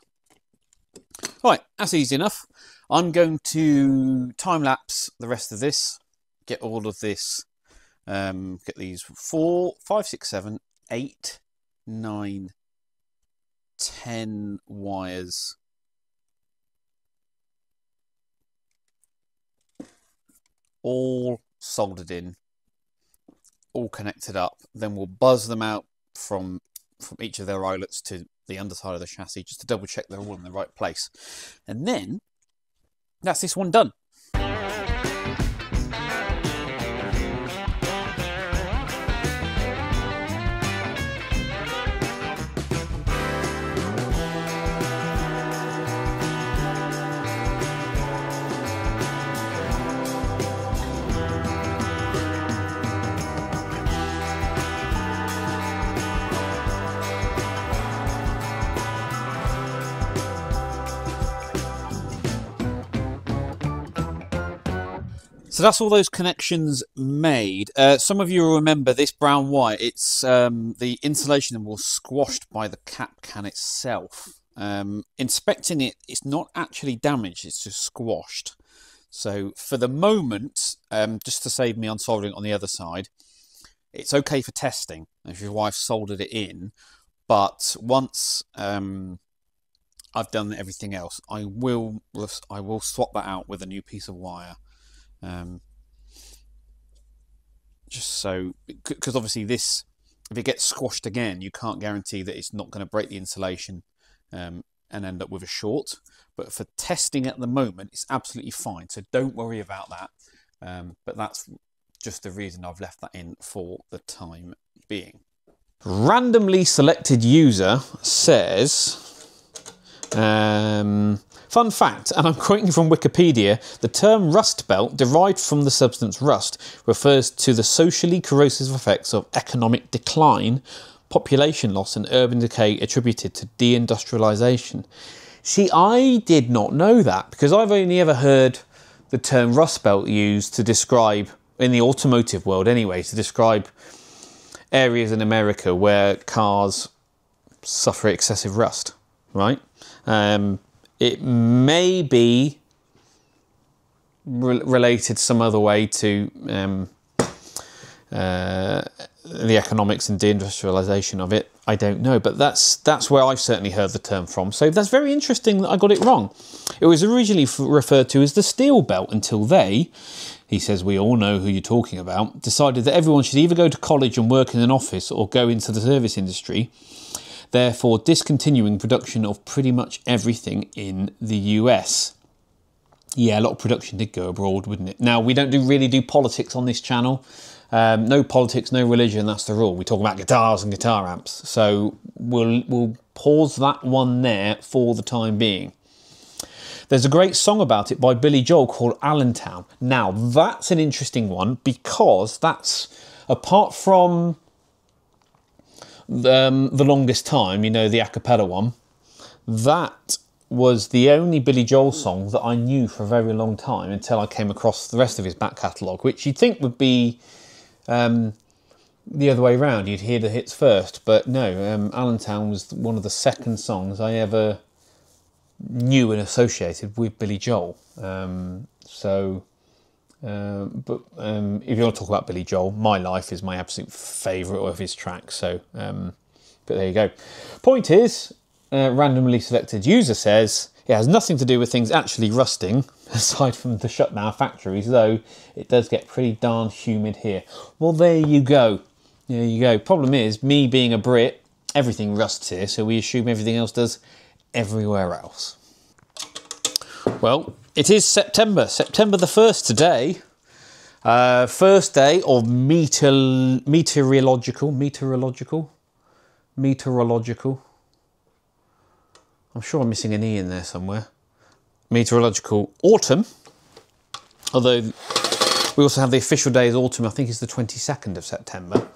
Right, that's easy enough. I'm going to time lapse the rest of this, get all of this, get these 4, 5, 6, 7, 8, 9, 10 wires all soldered in, all connected up. Then we'll buzz them out from each of their eyelets to the underside of the chassis, just to double check they're all in the right place. And then that's this one done. So that's all those connections made. Some of you will remember this brown wire. It's the insulation was squashed by the cap can itself. Inspecting it, it's not actually damaged, it's just squashed. So for the moment, just to save me unsoldering on the other side, it's okay for testing if your wife soldered it in. But once I've done everything else, I will swap that out with a new piece of wire. Just so, because obviously this, if it gets squashed again, you can't guarantee that it's not going to break the insulation and end up with a short. But for testing at the moment, it's absolutely fine. So don't worry about that. But that's just the reason I've left that in for the time being. Randomly selected user says, fun fact, and I'm quoting from Wikipedia, the term rust belt, derived from the substance rust, refers to the socially corrosive effects of economic decline, population loss and urban decay attributed to deindustrialisation. See, I did not know that, because I've only ever heard the term rust belt used to describe, in the automotive world anyway, to describe areas in America where cars suffer excessive rust, right? It may be related some other way to the economics and deindustrialisation of it. I don't know, but that's where I've certainly heard the term from. So that's very interesting that I got it wrong. It was originally referred to as the steel belt until they, he says we all know who you're talking about, decided that everyone should either go to college and work in an office or go into the service industry, therefore discontinuing production of pretty much everything in the US. Yeah, a lot of production did go abroad, wouldn't it? Now, we don't really do politics on this channel. No politics, no religion, that's the rule. We talk about guitars and guitar amps. So we'll pause that one there for the time being. There's a great song about it by Billy Joel called Allentown. Now, that's an interesting one because that's, apart from the Longest Time, you know, the a cappella one, that was the only Billy Joel song that I knew for a very long time until I came across the rest of his back catalogue, which you'd think would be the other way around. You'd hear the hits first, but no, Allentown was one of the second songs I ever knew and associated with Billy Joel. But if you want to talk about Billy Joel, My Life is my absolute favourite of his tracks. So, but there you go. Point is, randomly selected user says it has nothing to do with things actually rusting, aside from the shutdown factories, though it does get pretty darn humid here. Well, there you go. There you go. Problem is, me being a Brit, everything rusts here, so we assume everything else does everywhere else. Well, it is September the 1st today. First day of meteorological. I'm sure I'm missing an E in there somewhere. Meteorological autumn. Although we also have the official day as autumn, I think it's the 22nd of September.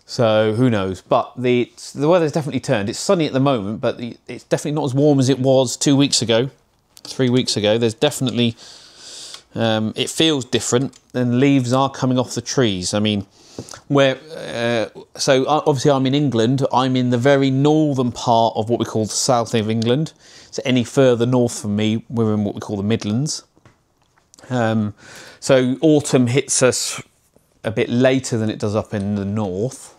So who knows? But the weather's definitely turned. It's sunny at the moment, but it's definitely not as warm as it was 2 weeks ago, 3 weeks ago. There's definitely, it feels different, and leaves are coming off the trees. I mean, so obviously I'm in England. I'm in the very northern part of what we call the south of England. So any further north from me, we're in what we call the Midlands. So autumn hits us a bit later than it does up in the north.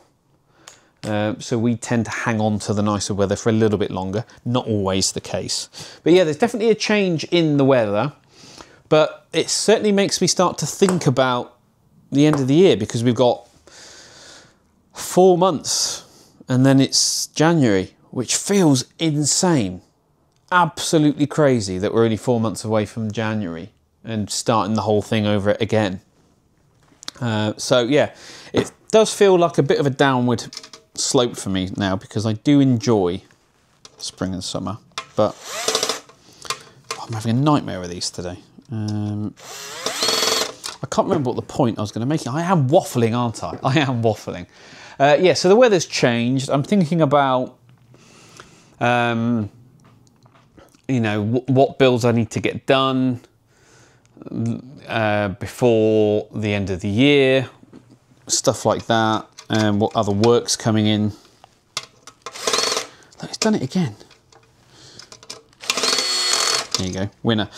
So we tend to hang on to the nicer weather for a little bit longer. Not always the case. But yeah, there's definitely a change in the weather. But it certainly makes me start to think about the end of the year, because we've got 4 months and then it's January, which feels insane. Absolutely crazy that we're only 4 months away from January and starting the whole thing over again. So yeah, it does feel like a bit of a downward slope for me now, because I do enjoy spring and summer, but I'm having a nightmare with these today. I can't remember what the point I was going to make. I am waffling, aren't I? I am waffling. Yeah, so the weather's changed. I'm thinking about, you know, what bills I need to get done before the end of the year, stuff like that, and what other work's coming in. Look, it's done it again. There you go, winner.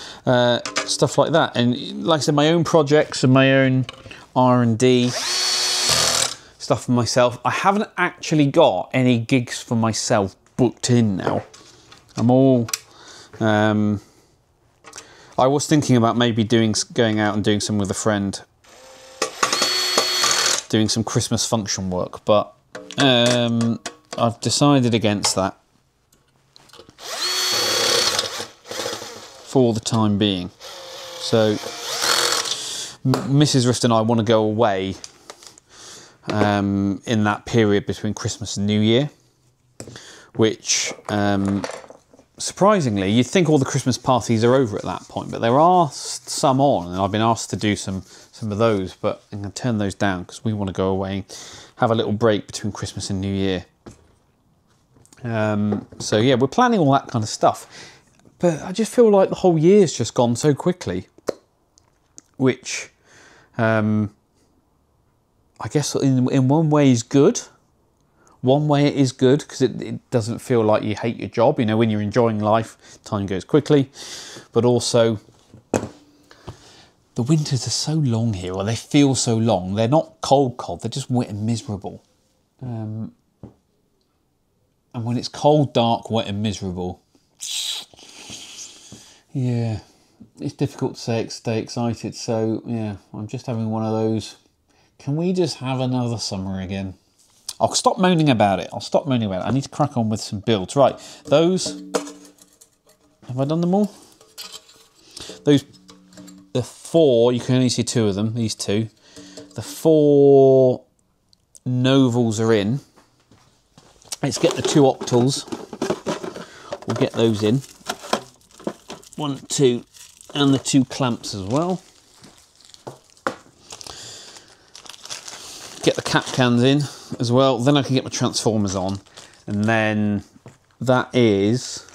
Stuff like that, and like I said, my own projects and my own R&D stuff for myself. I haven't actually got any gigs for myself booked in now. I'm all. I was thinking about maybe going out and doing some with a friend, doing some Christmas function work, but I've decided against that for the time being. So Mrs. Rist and I want to go away in that period between Christmas and New Year, which surprisingly, you'd think all the Christmas parties are over at that point, but there are some on, and I've been asked to do some of those, but I'm going to turn those down because we want to go away, have a little break between Christmas and New Year. So yeah, we're planning all that kind of stuff, but I just feel like the whole year's just gone so quickly, which I guess in one way is good. One way it is good because it doesn't feel like you hate your job. You know, when you're enjoying life, time goes quickly. But also, the winters are so long here, or they feel so long. They're not cold, they're just wet and miserable. And when it's cold, dark, wet and miserable, yeah, it's difficult to stay excited. So yeah, I'm just having one of those. Can we just have another summer again? I'll stop moaning about it. I need to crack on with some builds. Right, those... Have I done them all? The 4, you can only see 2 of them, these 2. The 4 novels are in. Let's get the 2 octals. We'll get those in. 1, 2, and the 2 clamps as well. Get the cap cans in as well, then I can get my transformers on, and then that is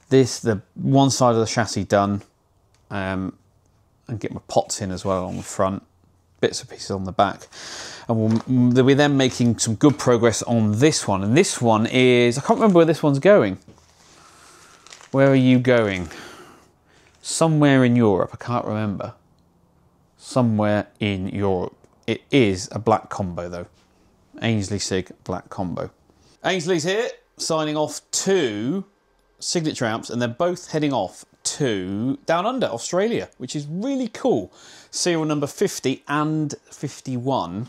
the one side of the chassis done, and get my pots in as well on the front, bits and pieces on the back, and we're then making some good progress on this one. And this one is, I can't remember where this one's going. Where are you going? Somewhere in Europe, I can't remember. Somewhere in Europe. It is a black combo though. Ainsley Sig black combo. Ainsley's here, signing off to Signature Amps, and they're both heading off to Down Under, Australia, which is really cool. Serial number 50 and 51,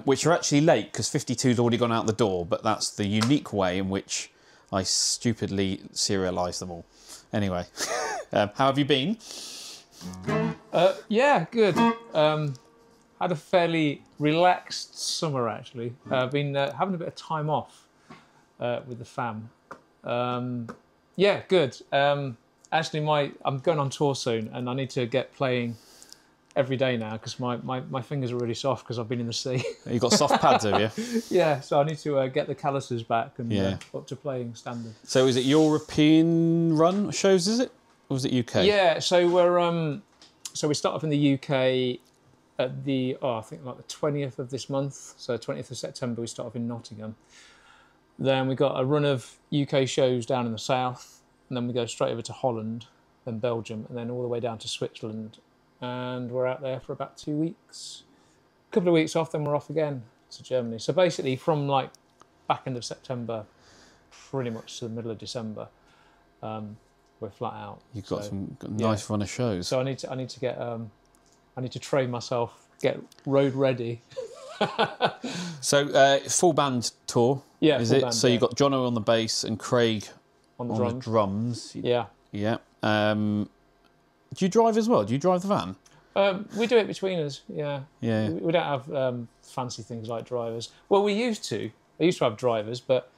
which are actually late because 52's already gone out the door, but that's the unique way in which I stupidly serialised them all. Anyway, how have you been? Yeah, good. Had a fairly relaxed summer, actually. I've been having a bit of time off with the fam. Yeah, good. Actually, I'm going on tour soon, and I need to get playing every day now because my fingers are really soft because I've been in the sea. You got soft pads, have you? Yeah, so I need to get the calluses back and up to playing standard. So is it European run shows, is it? Or is it UK? Yeah, so we start off in the UK at the, I think like the 20th of this month. So 20th of September, we start off in Nottingham. Then we got a run of UK shows down in the south, and then we go straight over to Holland, then Belgium, and then all the way down to Switzerland. And we're out there for about 2 weeks. A couple of weeks off, then we're off again to Germany. So basically from like back end of September, pretty much to the middle of December, we're flat out. You've got got a nice run of shows. So I need to get I need to train myself, get road ready. So full band tour, is full it? band, So you've got Jono on the bass and Craig on the drums. Yeah. Yeah. Do you drive as well? Do you drive the van? We do it between us, yeah. Yeah. We don't have fancy things like drivers. Well, we used to. I used to have drivers, but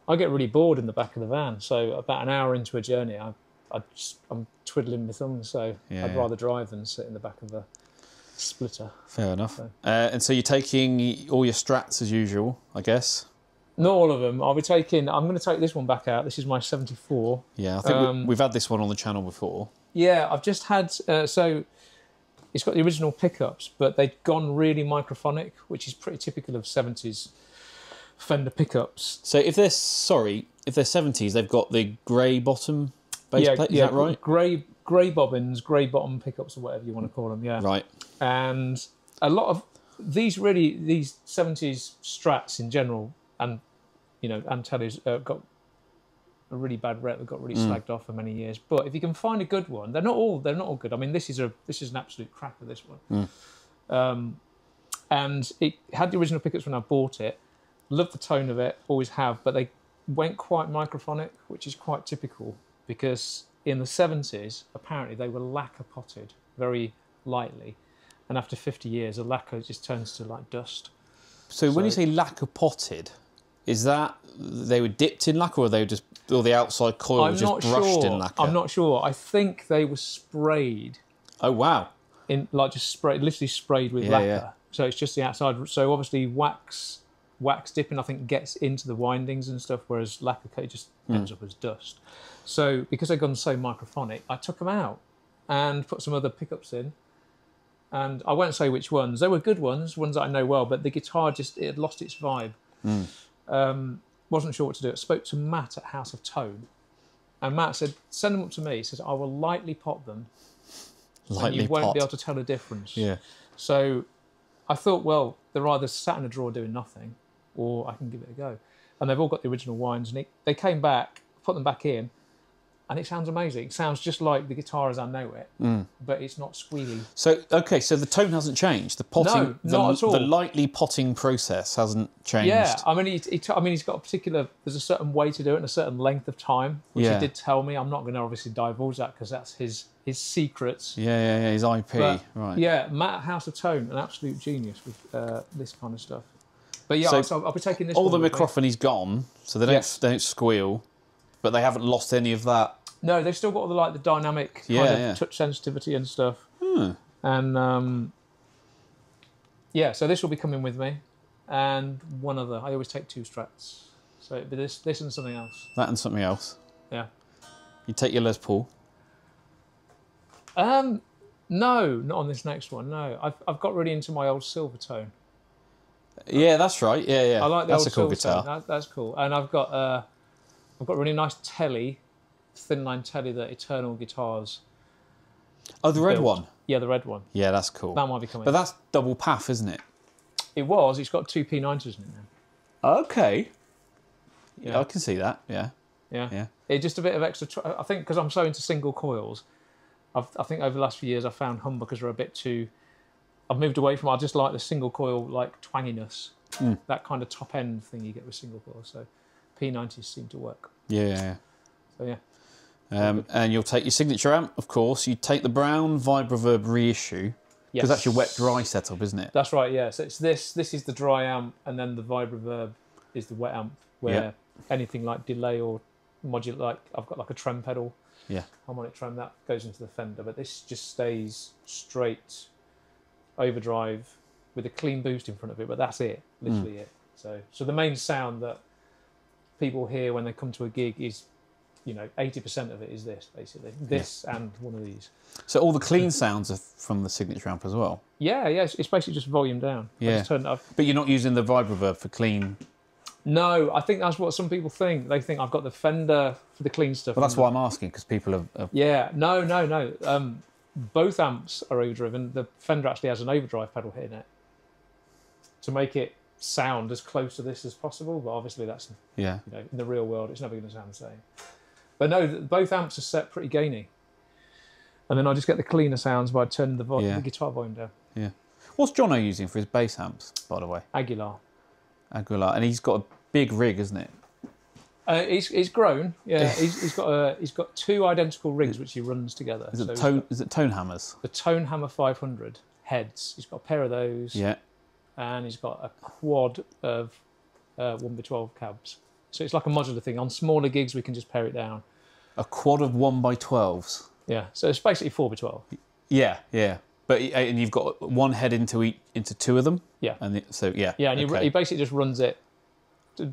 I get really bored in the back of the van. So about an hour into a journey, I'm twiddling my thumbs. So I'd rather drive than sit in the back of a splitter. Fair enough. So. And so you're taking all your Strats as usual, I guess? Not all of them. I'm going to take this one back out. This is my 74. Yeah, I think we've had this one on the channel before. Yeah, I've just had... so it's got the original pickups, but they'd gone really microphonic, which is pretty typical of 70s Fender pickups. So if they're 70s, they've got the grey bottom bass plate, is that right? Grey bobbins, grey bottom pickups, or whatever you want to call them, yeah. Right. And a lot of these 70s Strats in general, and and Telly's got a really bad rep. They've got really slagged off for many years. But if you can find a good one, they're not all good. I mean, this is an absolute cracker, this one. And it had the original pickups when I bought it. Loved the tone of it, always have, but they went quite microphonic, which is quite typical because in the 70s, apparently they were lacquer potted very lightly. And after 50 years, the lacquer just turns to like dust. So when you say lacquer potted, is that they were dipped in lacquer, or the outside coil was just brushed in lacquer? I'm not sure. I think they were sprayed. Oh wow! Literally sprayed with lacquer. Yeah. So it's just the outside. So obviously wax dipping, I think, gets into the windings and stuff, whereas lacquer just ends up as dust. So because they've gone so microphonic, I took them out and put some other pickups in. And I won't say which ones. They were good ones that I know well, but the guitar it had lost its vibe. Wasn't sure what to do. I spoke to Matt at House of Tone, and Matt said, "Send them up to me." He says, "I will lightly pop them, and you won't be able to tell the difference." Yeah. So I thought, well, they're either sat in a drawer doing nothing, or I can give it a go. And they've all got the original winds, and they came back, put them back in, and it sounds amazing. It sounds just like the guitar as I know it, but it's not squealy. So, okay, so the tone hasn't changed. The potting, no, not at all. The lightly potting process hasn't changed. Yeah, I mean, he's got a particular. There's a certain way to do it and a certain length of time, which he did tell me. I'm not going to obviously divulge that because that's his secrets. Yeah, his IP, but, right? Yeah, Matt at House of Tone, an absolute genius with this kind of stuff. But yeah, so I'll be taking this. All the microphony's gone, so they don't squeal, but they haven't lost any of that. No, they've still got all the dynamic kind of touch sensitivity and stuff. And so this will be coming with me, and one other. I always take 2 Strats, so it'd be this and something else. That and something else. Yeah. You take your Les Paul. No, not on this next one. No, I've got really into my old Silvertone. Yeah, that's right. Yeah. I like the that's old a cool Silvertone. guitar. That's cool. And I've got a really nice telly, thin line telly that Eternal Guitars. Oh, the red one. Yeah, the red one. Yeah, that's cool. That might be coming. But that's double path, isn't it? It was. It's got 2 P90s in it now. Okay. Yeah, I can see that. Yeah. It's just a bit of extra. I think because I'm so into single coils, I think over the last few years I've found humbuckers are a bit too. I've moved away from. I just like the single coil twanginess, that kind of top end thing you get with single coils. So P90s seem to work. Yeah. So yeah. And you'll take your signature amp, of course. You take the brown Vibroverb reissue. Because that's your wet-dry setup, isn't it? That's right, yeah. So it's this is the dry amp, and then the Vibroverb is the wet amp, where anything like delay or modulate, I've got a trem pedal, harmonic trem, that goes into the Fender, but this just stays straight overdrive with a clean boost in front of it, but that's it, literally it. So the main sound that people hear when they come to a gig is 80% of it is this, basically. This and one of these. So all the clean sounds are from the signature amp as well? Yeah. It's basically just volume down. Yeah. I just turned it up. But you're not using the Vibroverb for clean? No, I think that's what some people think. They think I've got the Fender for the clean stuff. Well, that's why I'm asking, because people have... Yeah, no. Both amps are overdriven. The Fender actually has an overdrive pedal hitting it to make it sound as close to this as possible, but obviously that's... in the real world, it's never going to sound the same. But no, both amps are set pretty gainy. And then I just get the cleaner sounds by turning the guitar volume down. Yeah. What's Jono using for his bass amps, by the way? Aguilar. And he's got a big rig, isn't it? He's grown. Yeah, he's got 2 identical rigs which he runs together. Is it tone hammers? The Tone Hammer 500 heads. He's got a pair of those. Yeah. And he's got a quad of 1x12 cabs. So it's like a modular thing. On smaller gigs, we can just pare it down. A quad of 1x12s. Yeah. So it's basically 4x12. Yeah, yeah. And you've got one head into 2 of them. Yeah. Yeah. Yeah, and he basically just runs it.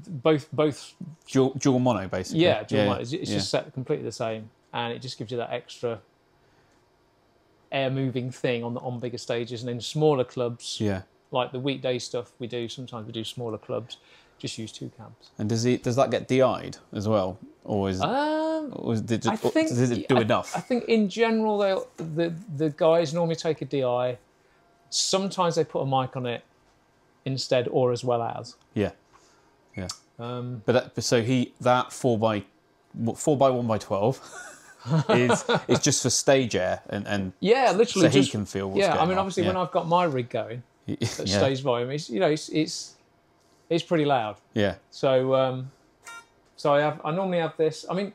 Both dual mono, basically. Yeah, dual mono. It's just set completely the same, and it just gives you that extra air moving thing on bigger stages, and in smaller clubs. Yeah. Like the weekday stuff we do, sometimes we do smaller clubs, just use 2 cabs. And does that get DI'd as well, or does it do enough? I think in general the guys normally take a DI. Sometimes they put a mic on it instead, or as well as. Yeah, yeah. But so that 4x1x12 is just for stage air and yeah, literally so he can feel what's going on. I mean, obviously when I've got my rig going at stage volume, it's pretty loud. Yeah. So I normally have this. I mean,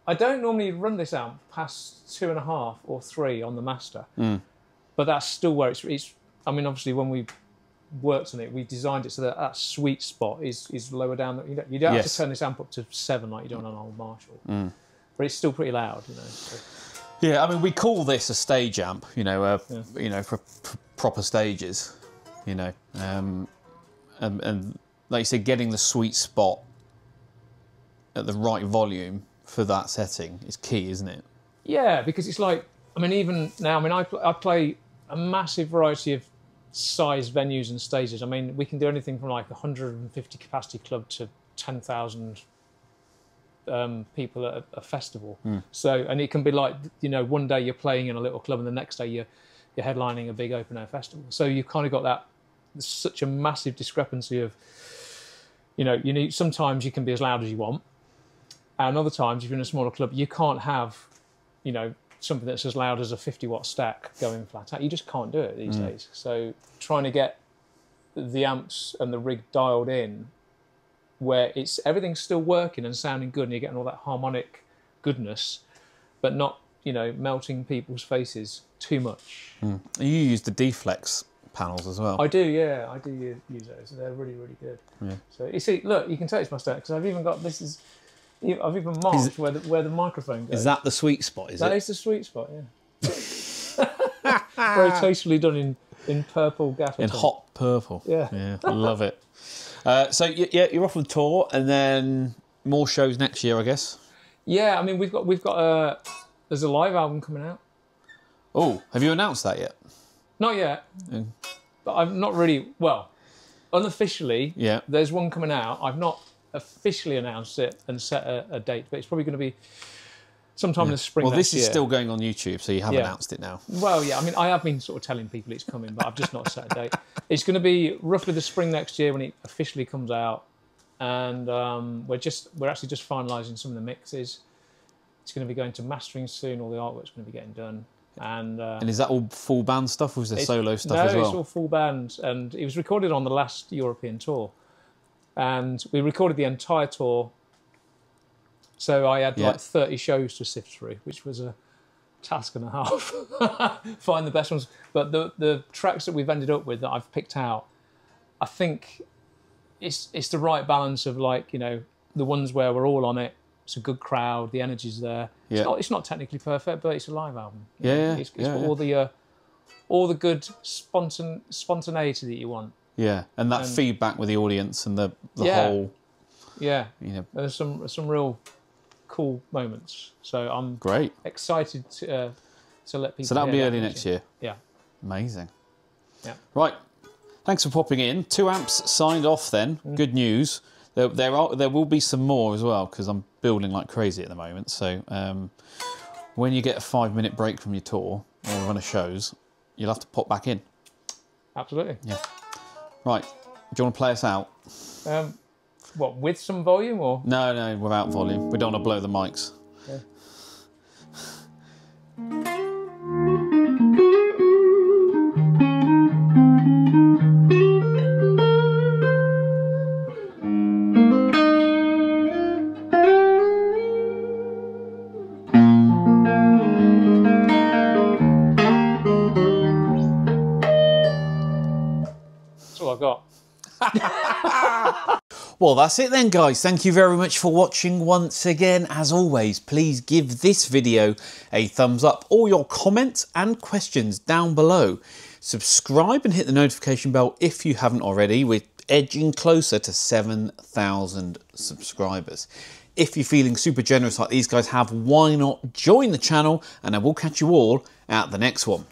I don't normally run this amp past 2.5 or 3 on the master, but that's still where it's. I mean, obviously when we worked on it, we designed it so that sweet spot is lower down. You don't have to turn this amp up to 7 like you do on an old Marshall, but it's still pretty loud, you know. So. Yeah, I mean, we call this a stage amp, you know, for proper stages, you know, and like you said, getting the sweet spot at the right volume for that setting is key, isn't it? Yeah, because it's like, I mean, even now, I mean, I play a massive variety of size venues and stages. I mean, we can do anything from like 150 capacity club to 10,000 people at a festival. So, and it can be like, you know, one day you're playing in a little club and the next day you're headlining a big open air festival. So you've kind of got that, such a massive discrepancy of, you know, sometimes you can be as loud as you want, and other times if you're in a smaller club you can't have, you know, something that's as loud as a 50-watt stack going flat out. You just can't do it these days. So trying to get the amps and the rig dialed in where everything's still working and sounding good and you're getting all that harmonic goodness, but not, you know, melting people's faces too much. You use the D-Flex panels as well. I do, yeah. I do use those. They're really, really good. Yeah. So you see, look, you can tell it's my stack because I've even got I've even marked where the microphone goes. Is that the sweet spot? That is the sweet spot, yeah. Very tastefully done in purple gaffer. In hot purple. Yeah. Yeah, love it. So you're off on tour, and then more shows next year, I guess. Yeah, I mean we've got there's a live album coming out. Oh, have you announced that yet? Not yet, but I'm not really unofficially. Yeah, there's one coming out. I've not officially announced it and set a date, but it's probably going to be sometime in the spring. Well, this is still going on YouTube, so you have announced it now. Well, yeah, I mean, I have been sort of telling people it's coming, but I've just not set a date. It's going to be roughly the spring next year when it officially comes out, and we're actually just finalising some of the mixes. It's going to be going to mastering soon. All the artwork's going to be getting done. And is that all full band stuff, or is there solo stuff as well? No, it's all full band, and it was recorded on the last European tour. And we recorded the entire tour, so I had like 30 shows to sift through, which was a task and a half. Find the best ones. But the tracks that we've ended up with that I've picked out, I think it's the right balance of, like, you know, the ones where we're all on it. It's a good crowd, the energy's there. Yeah. It's not technically perfect, but it's a live album. It's got all the good spontaneity that you want. Yeah, and that feedback with the audience and the whole. Yeah, you know, there's some real cool moments. So I'm excited to let people. So that'll be early next year. Yeah, amazing. Yeah, right. Thanks for popping in. 2 amps signed off. Then good news. There will be some more as well because I'm building like crazy at the moment. So when you get a 5-minute break from your tour or run of shows, you'll have to pop back in. Absolutely. Yeah. Right, do you want to play us out? What, with some volume or? No, no, without volume. We don't want to blow the mics. Yeah. That's all I got. Well, that's it then, guys. Thank you very much for watching once again. As always, please give this video a thumbs up, or your comments and questions down below. Subscribe and hit the notification bell if you haven't already. We're edging closer to 7,000 subscribers. If you're feeling super generous like these guys have, why not join the channel? And I will catch you all at the next one.